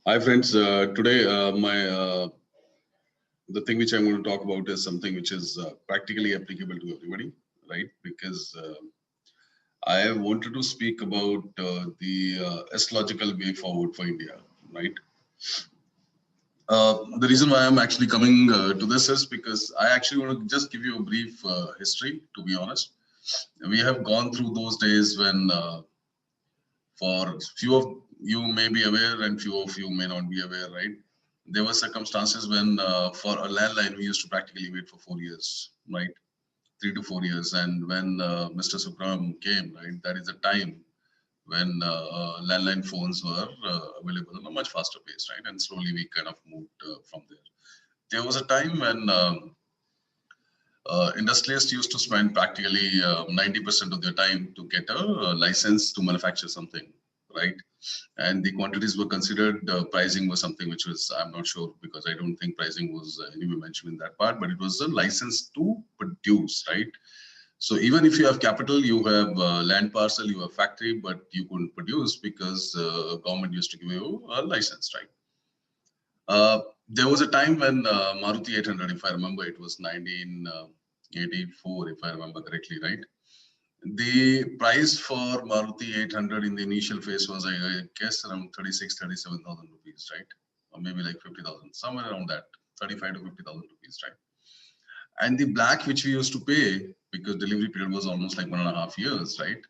Hi friends, today the thing which I'm going to talk about is something which is practically applicable to everybody, right? Because I wanted to speak about the astrological way forward for India, right? The reason why I'm actually coming to this is because I actually want to just give you a brief history, to be honest. We have gone through those days when for few of you may be aware and few of you may not be aware, right? There were circumstances when for a landline we used to practically wait for 4 years, right? 3 to 4 years. And when Mr. Subram came, right, that is the time when landline phones were available on a much faster pace, right? And slowly we kind of moved from there. There was a time when industrialists used to spend practically 90% of their time to get a license to manufacture something, right? And the quantities were considered, pricing was something which was, I'm not sure because I don't think pricing was anyway mentioned in that part, but it was a license to produce, right? So even if you have capital, you have land parcel, you have factory, but you couldn't produce because government used to give you a license, right? There was a time when Maruti 800, if I remember, it was 1984, if I remember correctly, right? The price for Maruti 800 in the initial phase was, I guess, around 37,000 rupees, right? Or maybe like 50,000, somewhere around that, 35 to 50,000 rupees, right? And the black which we used to pay, because delivery period was almost like 1.5 years, right?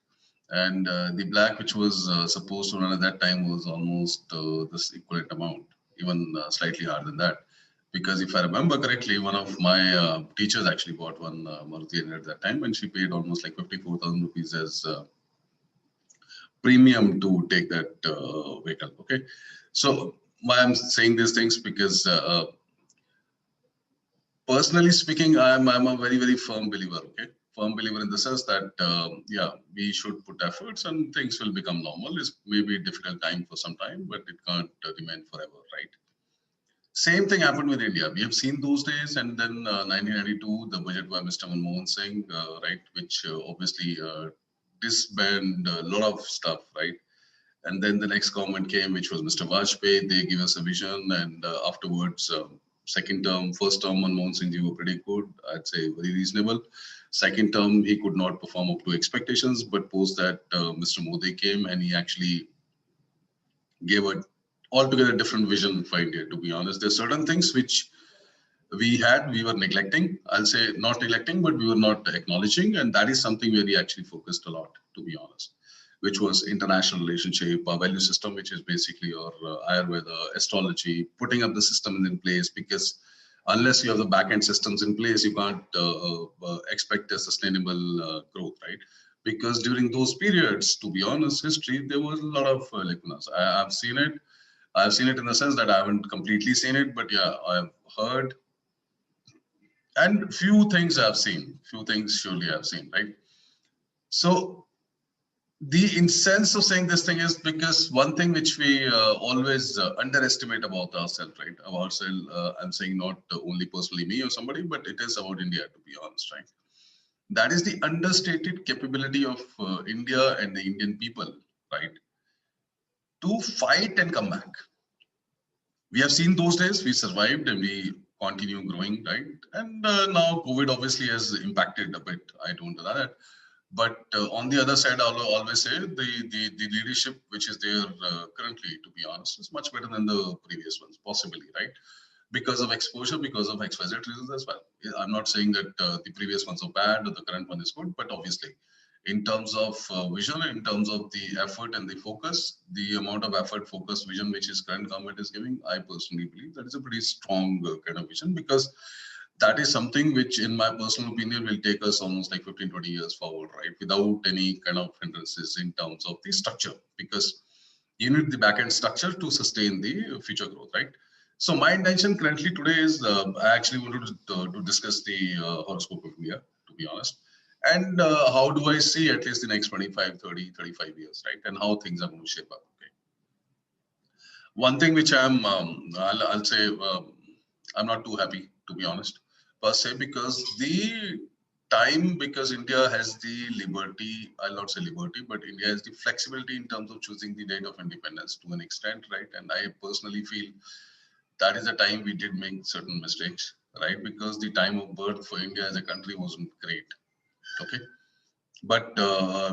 And the black which was supposed to run at that time was almost this equivalent amount, even slightly higher than that. Because if I remember correctly, one of my teachers actually bought one Maruti at that time, and she paid almost like 54,000 rupees as premium to take that vehicle. Okay, so why I'm saying these things because personally speaking, I'm a very firm believer. Okay, firm believer in the sense that yeah, we should put efforts and things will become normal. It's maybe a difficult time for some time, but it can't remain forever, right? Same thing happened with India. We have seen those days, and then 1992, the budget by Mr. Manmohan Singh, right, which obviously disbanded a lot of stuff, right? And then the next government came, which was Mr. Vajpayee. They gave us a vision, and afterwards, second term, first term, Manmohan Singh ji were pretty good. I'd say very reasonable. Second term, he could not perform up to expectations, but post that, Mr. Modi came and he actually gave a altogether different vision for India. To be honest, there's certain things which we were neglecting. I'll say not neglecting, but we were not acknowledging, and that is something where we actually focused a lot, to be honest, which was international relationship, our value system, which is basically your Ayurveda, astrology, putting up the system in place, because unless you have the back end systems in place, you can't expect a sustainable growth, right? Because during those periods, to be honest, history, there was a lot of I've seen it. I've seen it in the sense that I haven't completely seen it, but yeah, I've heard, and few things I've seen, few things surely I've seen, right? So the incense of saying this thing is because one thing which we always underestimate about ourselves, right? About ourselves, I'm saying not only personally me or somebody, but it is about India, to be honest, right? That is the understated capability of India and the Indian people, right? To fight and come back. We have seen those days, we survived and we continue growing, right? And now COVID obviously has impacted a bit. I don't deny that. But on the other side, I'll always say the leadership which is there currently, to be honest, is much better than the previous ones, possibly, right? Because of exposure, because of XYZ reasons as well. I'm not saying that the previous ones are bad or the current one is good, but obviously, in terms of vision, in terms of the effort and the focus, the amount of effort, focus, vision which his current government is giving, I personally believe that is a pretty strong kind of vision, because that is something which, in my personal opinion, will take us almost like 15, 20 years forward, right? Without any kind of hindrances in terms of the structure, because you need the back end structure to sustain the future growth, right? So my intention currently today is I actually wanted to discuss the horoscope of India, to be honest. And how do I see at least the next 25, 30, 35 years, right? And how things are going to shape up, okay? One thing which I'll say, I'm not too happy, to be honest, per se, because the time, because India has the liberty, I'll not say liberty, but India has the flexibility in terms of choosing the date of independence to an extent, right? And I personally feel that is the time we did make certain mistakes, right? Because the time of birth for India as a country wasn't great, okay? But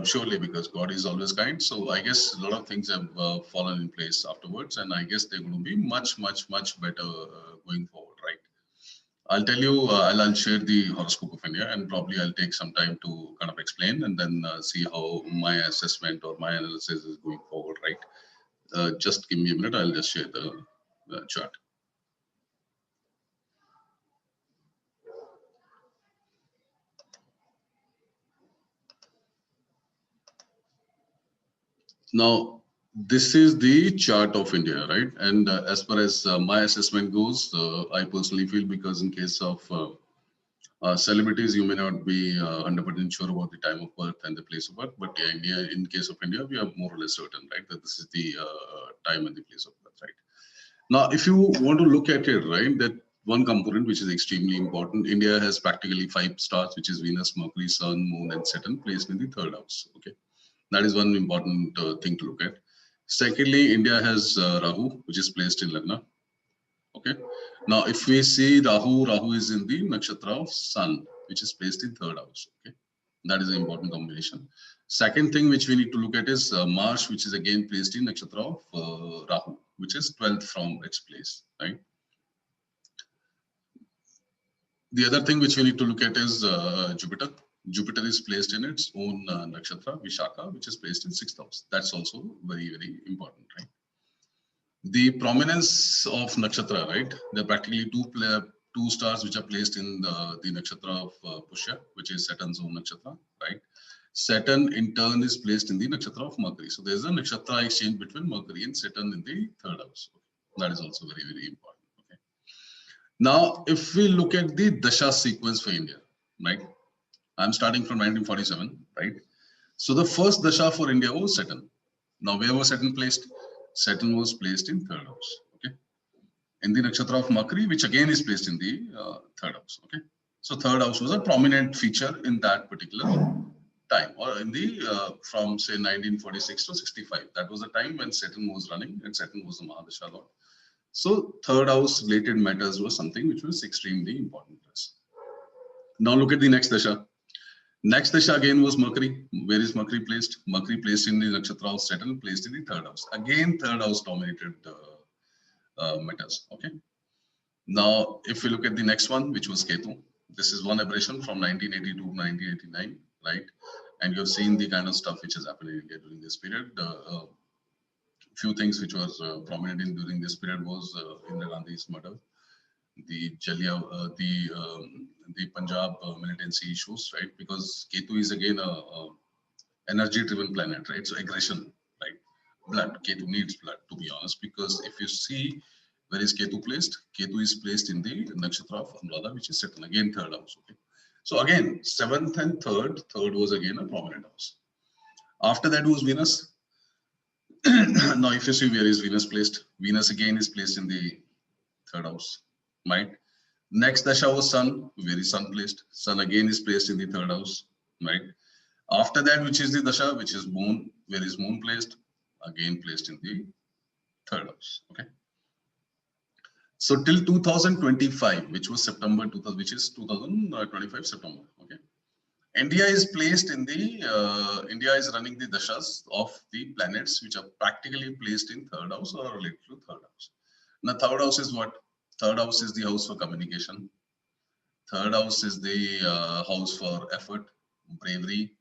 surely, because God is always kind, so I guess a lot of things have fallen in place afterwards, and I guess they're going to be much, much, much better going forward, right? I'll tell you, I'll share the horoscope of India, and probably I'll take some time to kind of explain and then see how my assessment or my analysis is going forward, right? Just give me a minute, I'll just share the chart. Now, this is the chart of India, right? And as far as my assessment goes, I personally feel, because in case of celebrities, you may not be 100% sure about the time of birth and the place of birth, but yeah, India, in case of India, we are more or less certain, right, that this is the time and the place of birth, right? Now, if you want to look at it, right, that one component which is extremely important, India has practically 5 stars, which is Venus, Mercury, Sun, Moon, and Saturn, placed in the third house. Okay, that is one important thing to look at. Secondly, India has Rahu, which is placed in Lagna. Okay. Now, if we see Rahu is in the nakshatra of Sun, which is placed in third house. Okay. That is an important combination. Second thing which we need to look at is Mars, which is again placed in nakshatra of Rahu, which is 12th from its place, right? The other thing which we need to look at is Jupiter. Jupiter is placed in its own nakshatra, Vishaka, which is placed in 6th house. That's also very, very important, right? The prominence of nakshatra, right? There are practically two stars which are placed in the nakshatra of Pushya, which is Saturn's own nakshatra, right? Saturn in turn is placed in the nakshatra of Mercury. So there's a nakshatra exchange between Mercury and Saturn in the third house. Okay. That is also very, very important. Okay. Now, if we look at the dasha sequence for India, right? I'm starting from 1947, right? So the first dasha for India was Saturn. Now, where was Saturn placed? Saturn was placed in third house, okay? In the nakshatra of Mercury, which again is placed in the third house, okay? So third house was a prominent feature in that particular time, or in the from say 1946 to 65. That was the time when Saturn was running, and Saturn was the Mahadasha Lord. So third house related matters was something which was extremely important to us. Now look at the next dasha. Next dasha again was Mercury. Where is Mercury placed? Mercury placed in the nakshatra of Saturn, placed in the third house. Again, third house dominated matters. Okay. Now, if we look at the next one, which was Ketu, this is one aberration from 1982 to 1989, right? And you've seen the kind of stuff which has happened in India during this period. Few things which was prominent in during this period was Indira Gandhi's murder, the the Punjab militancy issues, right? Because Ketu is again a energy-driven planet, right? So aggression, right? Blood. Ketu needs blood, to be honest, because if you see where is Ketu placed, Ketu is placed in the nakshatra of Anuradha, which is Saturn, again third house. Okay. So again, seventh and third. Third was again a prominent house. After that was Venus. Now, if you see where is Venus placed, Venus again is placed in the third house, right? Next dasha was Sun. Where is Sun placed? Sun again is placed in the third house, right? After that, which is the dasha, which is Moon. Where is Moon placed? Again placed in the third house. Okay. So till 2025, which was September 2000, which is 2025 September. Okay. India is placed in the India is running the dashas of the planets which are practically placed in third house or related to third house. Now, third house is what? Third house is the house for communication. Third house is the house for effort, bravery.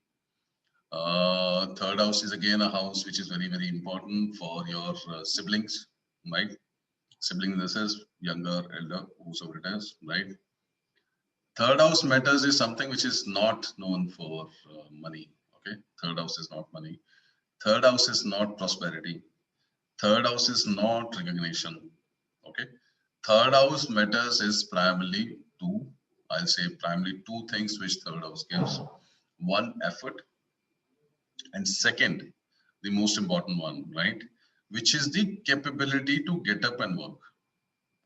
Third house is again a house which is very, very important for your siblings, right? Sibling in the sense, younger, elder, whosoever it is, right? Third house matters is something which is not known for money, okay? Third house is not money. Third house is not prosperity. Third house is not recognition, okay? Third house matters is primarily two, I'll say primarily two things which third house gives. One, effort, and second, the most important one, right? Which is the capability to get up and work,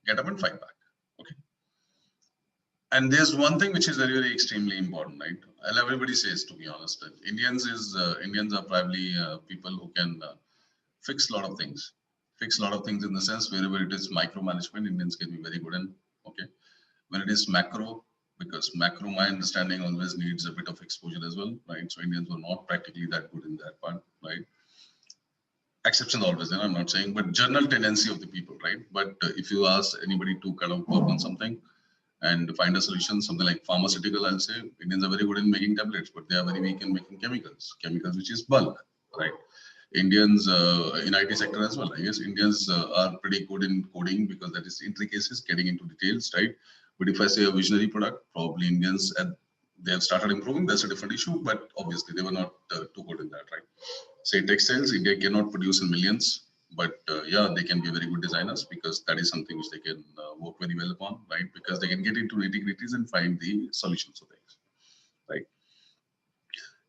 get up and fight back. Okay. And there's one thing which is very, very extremely important, right? And everybody says, to be honest, that Indians are probably people who can fix a lot of things. Fix a lot of things in the sense wherever it is micromanagement, Indians can be very good in. Okay, when it is macro, because macro, my understanding always needs a bit of exposure as well, right? So Indians were not practically that good in that part, right? Exceptions always, and I'm not saying, but general tendency of the people, right? But if you ask anybody to kind of work on something and find a solution, something like pharmaceutical, I'll say Indians are very good in making tablets, but they are very weak in making chemicals which is bulk, right? Indians in IT sector as well. I guess Indians are pretty good in coding because that is intricacies, getting into details, right? But if I say a visionary product, probably Indians they have started improving. That's a different issue, but obviously they were not too good in that, right? Say textiles, India cannot produce in millions, but yeah, they can be very good designers because that is something which they can work very well upon, right? Because they can get into nitty-gritties and find the solutions of things, right?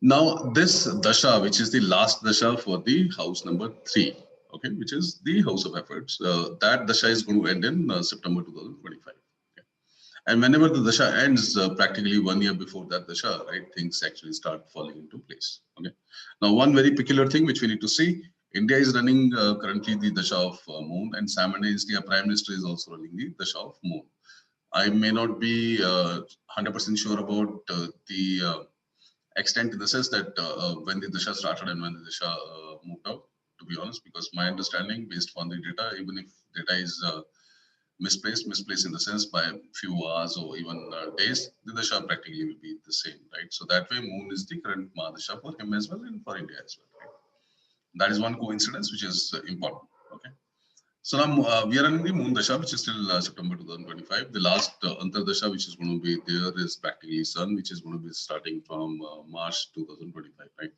Now, this dasha, which is the last dasha for the house number 3, okay, which is the house of efforts, that dasha is going to end in September 2025. Okay? And whenever the dasha ends, practically 1 year before that dasha, right, things actually start falling into place. Okay. Now, one very peculiar thing which we need to see: India is running currently the dasha of moon, and simultaneously, our prime minister is also running the dasha of moon. I may not be 100% sure about the extent in the sense that when the dasha started and when the dasha moved out, to be honest, because my understanding based on the data, even if data is misplaced in the sense by a few hours or even days, the dasha practically will be the same, right? So that way, moon is the current Mahadasha for him as well and for India as well, right? That is one coincidence which is important, okay? So now we are in the moon dasha, which is till September 2025. The last Antardasha, which is going to be there, is practically sun, which is going to be starting from March 2025, right?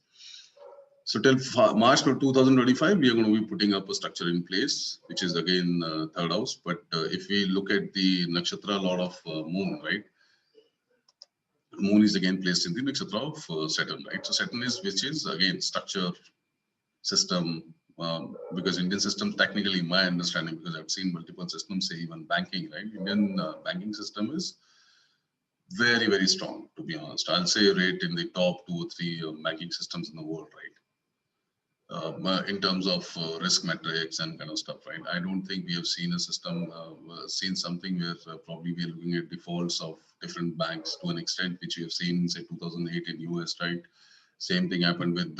So till March 2025, we are going to be putting up a structure in place, which is again third house. But if we look at the nakshatra lord of moon, right? Moon is again placed in the nakshatra of Saturn, right? So Saturn is, which is again structure, system, because Indian systems, technically, my understanding, because I've seen multiple systems, say even banking, right? Indian banking system is very, very strong, to be honest. I'll say rate in the top 2 or 3 banking systems in the world, right? In terms of risk metrics and kind of stuff, right? I don't think we have seen a system, seen something where probably we are looking at defaults of different banks to an extent which we have seen, say 2008 in US, right? Same thing happened with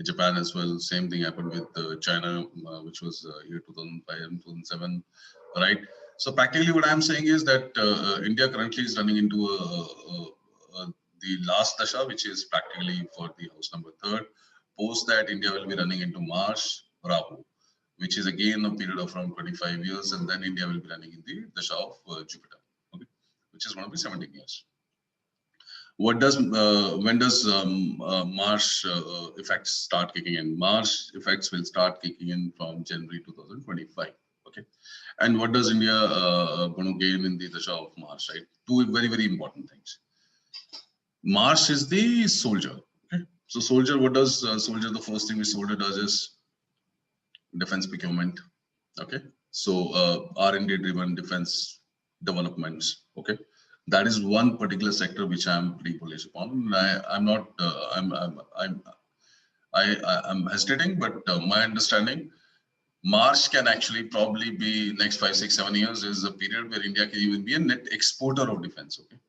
Japan as well. Same thing happened with China, which was year 2005 and 2007, right? So practically what I'm saying is that India currently is running into the last dasha, which is practically for the house number 3rd. Post that, India will be running into Mars, Rahu, which is again a period of around 25 years, and then India will be running in the dasha of Jupiter, okay, which is going to be 17 years. What does when does Mars effects start kicking in? Mars effects will start kicking in from January 2025. Okay, and what does India going to gain in the dasha of Mars? Right, two very, very important things. Mars is the soldier. Okay, so soldier, what does soldier? The first thing which soldier does is defense procurement. Okay, so R&D driven defense developments. Okay, that is one particular sector which I'm pretty bullish upon. I'm not. I'm hesitating, but my understanding, March can actually probably be next 5, 6, 7 years is a period where India can even be a net exporter of defense. Okay,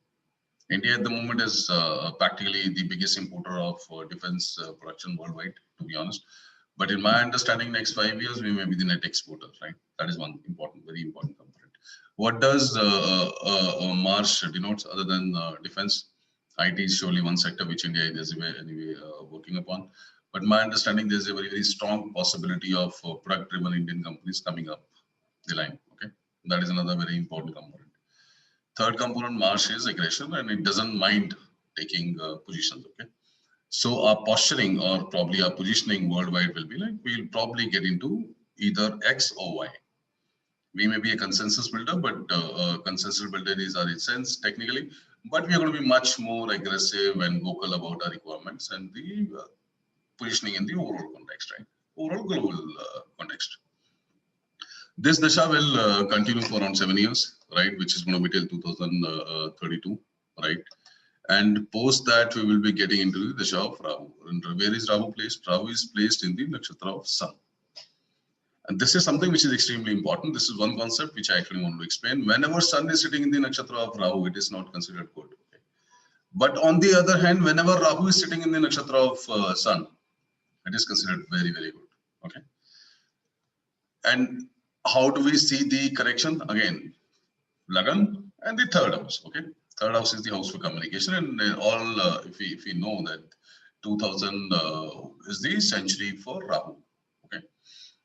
India at the moment is practically the biggest importer of defense production worldwide, to be honest. But in my understanding, next 5 years, we may be the net exporter, right? That is one important, very important component. What does March denotes other than defense? IT is surely one sector which India is anyway working upon. But my understanding, there's a very, very strong possibility of product-driven Indian companies coming up the line. Okay, that is another very important component. Third component, Mars is aggression, and it doesn't mind taking positions. Okay, so our posturing or probably our positioning worldwide will be like we'll probably get into either X or Y. We may be a consensus builder, but consensus builder is our essence technically. But we are going to be much more aggressive and vocal about our requirements and the positioning in the overall context, right? Overall global context. This dasha will continue for around 7 years, right? Which is going to be till 2032, right? And post that, we will be getting into the dasha of Rahu. And where is Rahu placed? Rahu is placed in the nakshatra of Sun. And this is something which is extremely important. This is one concept which I actually want to explain. Whenever Sun is sitting in the nakshatra of Rahu, it is not considered good. Okay? But on the other hand, whenever Rahu is sitting in the nakshatra of Sun, it is considered very, very good. Okay. And how do we see the correction? Again, Lagan and the third house. Okay. Third house is the house for communication. And all, if we know that 2000 is the century for Rahu. Okay.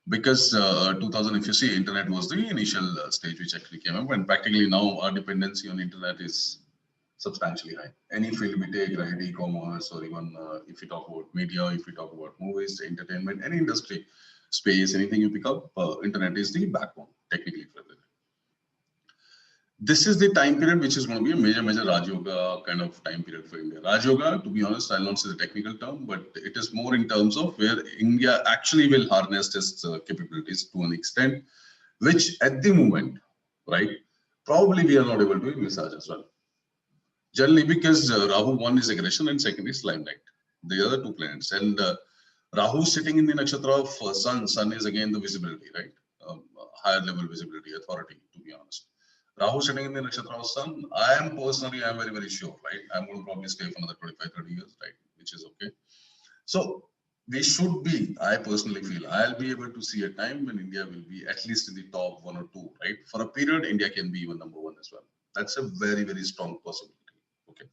Because 2000, if you see, internet was the initial stage which actually came up, and practically now our dependency on internet is substantially high. Any field we take, right, e-commerce, or even if you talk about media, if we talk about movies, entertainment, any industry, space, anything you pick up, internet is the backbone, technically, for everything. This is the time period which is going to be a major Raj Yoga kind of time period for India. Raj Yoga, to be honest, I'll not say the technical term, but it is more in terms of where India actually will harness its capabilities to an extent, which at the moment, right, probably we are not able to envisage as well. Generally, because Rahu, one is aggression and second is limelight. The other two planets. And Rahu sitting in the nakshatra of Sun. Sun is again the visibility, right? Higher level visibility, authority, to be honest. Rahu sitting in the nakshatra of Sun, I am very, very sure, right? I'm going to probably stay for another 25, 30 years, right? Which is okay. So we should be, I personally feel, I'll be able to see a time when India will be at least in the top 1 or 2, right? For a period, India can be even number 1 as well. That's a very, very strong possibility. Okay.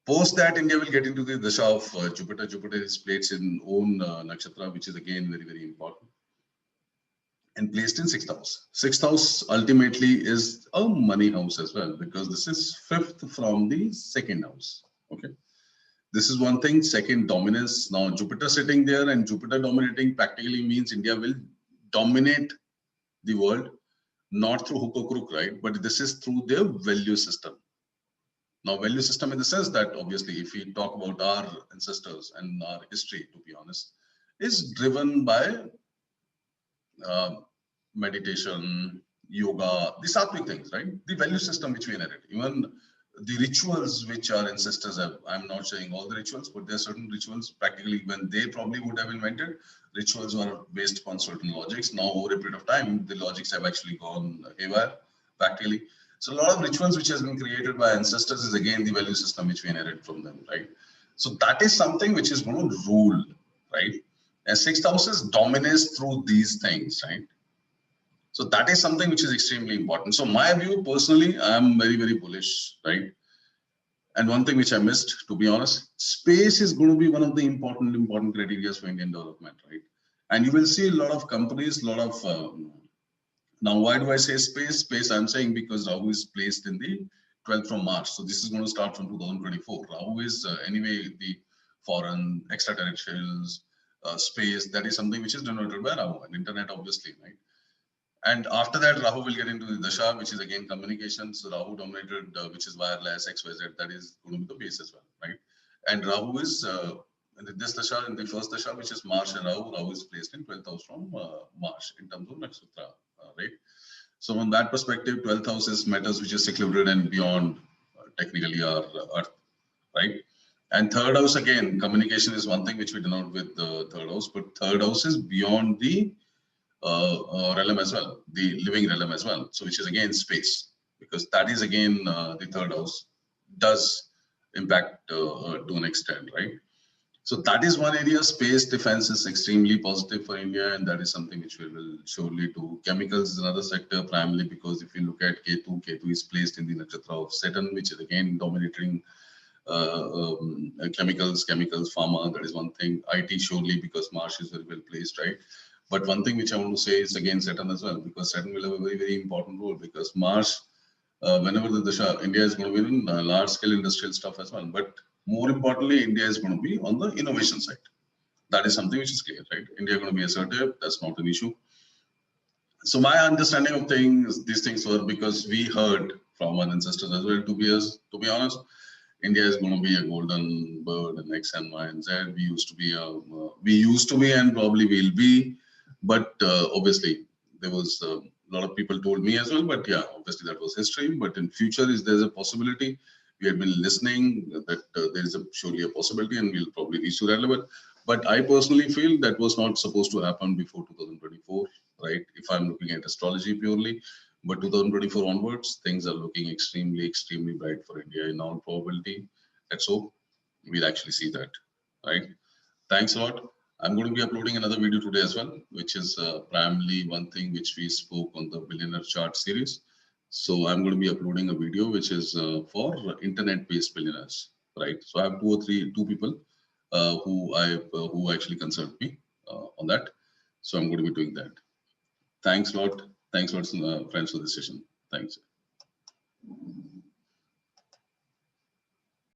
Post that, India will get into the dasha of Jupiter. Jupiter is placed in own nakshatra, which is again very, very important. And placed in 6th house. 6th house ultimately is a money house as well, because this is 5th from the 2nd house. Okay. This is one thing. Second, dominance. Now, Jupiter sitting there and Jupiter dominating practically means India will dominate the world, not through hook or crook, right? But this is through their value system. Now, value system in the sense that obviously, if we talk about our ancestors and our history, to be honest, is driven by meditation, yoga, these sattvic things, right? The value system which we inherit, even the rituals which our ancestors have. I'm not saying all the rituals, but there are certain rituals practically when they probably would have invented, rituals were based upon certain logics. Now, over a period of time, the logics have actually gone haywire, practically. So a lot of rituals which has been created by ancestors is again the value system which we inherit from them, right? So that is something which is going to rule, right? And 6th house is dominates through these things, right? So that is something which is extremely important. So my view personally, I am very, very bullish, right? And one thing which I missed, to be honest, space is going to be one of the important criteria for Indian development, right? And you will see a lot of companies, a lot of now, why do I say space? Space, I'm saying because Rahu is placed in the 12th from March. So this is going to start from 2024. Rahu is anyway the foreign, extraterrestrials, space. That is something which is denoted by Rahu and internet, obviously, right? And after that, Rahu will get into the dasha, which is again communications. So Rahu dominated, which is wireless, XYZ. That is going to be the base as well, right? And Rahu is in this dasha, in the first dasha, which is March and Rahu. Rahu is placed in 12th house from March in terms of nakshatra. Right. So from that perspective, 12th house is matters which is secluded and beyond technically our earth, right? And third house, again, communication is one thing which we denote with the third house, but third house is beyond the realm as well, the living realm as well. So which is again space, because that is again the third house does impact to an extent, right? So that is one area. Space defense is extremely positive for India, and that is something which we will surely do. Chemicals is another sector, primarily because if you look at Ketu is placed in the nakshatra of Saturn, which is again dominating chemicals, pharma. That is one thing. IT surely because Mars is very well placed, right? But one thing which I want to say is again Saturn as well, because Saturn will have a very, very important role, because Mars, whenever the dasha, India is going to be in large scale industrial stuff as well. But more importantly, India is going to be on the innovation side. That is something which is clear, right? India is going to be assertive. That's not an issue. So my understanding of things, these things were because we heard from our ancestors as well. To be honest, India is going to be a golden bird and X and Y and Z. We used to be, and probably will be. But obviously, there was a lot of people told me as well, but yeah, obviously that was history. But in future, is there's a possibility? We had been listening that there is surely a possibility, and we'll probably reach to that level. But I personally feel that was not supposed to happen before 2024, right? If I'm looking at astrology purely, but 2024 onwards, things are looking extremely, extremely bright for India in all probability. Let's hope we'll actually see that, right? Thanks a lot. I'm going to be uploading another video today as well, which is primarily one thing which we spoke on the billionaire chart series. So I'm going to be uploading a video which is for internet-based billionaires, right? So I have two people who actually consult me on that. So I'm going to be doing that. Thanks a lot. Thanks a lot, friends, for this session. Thanks.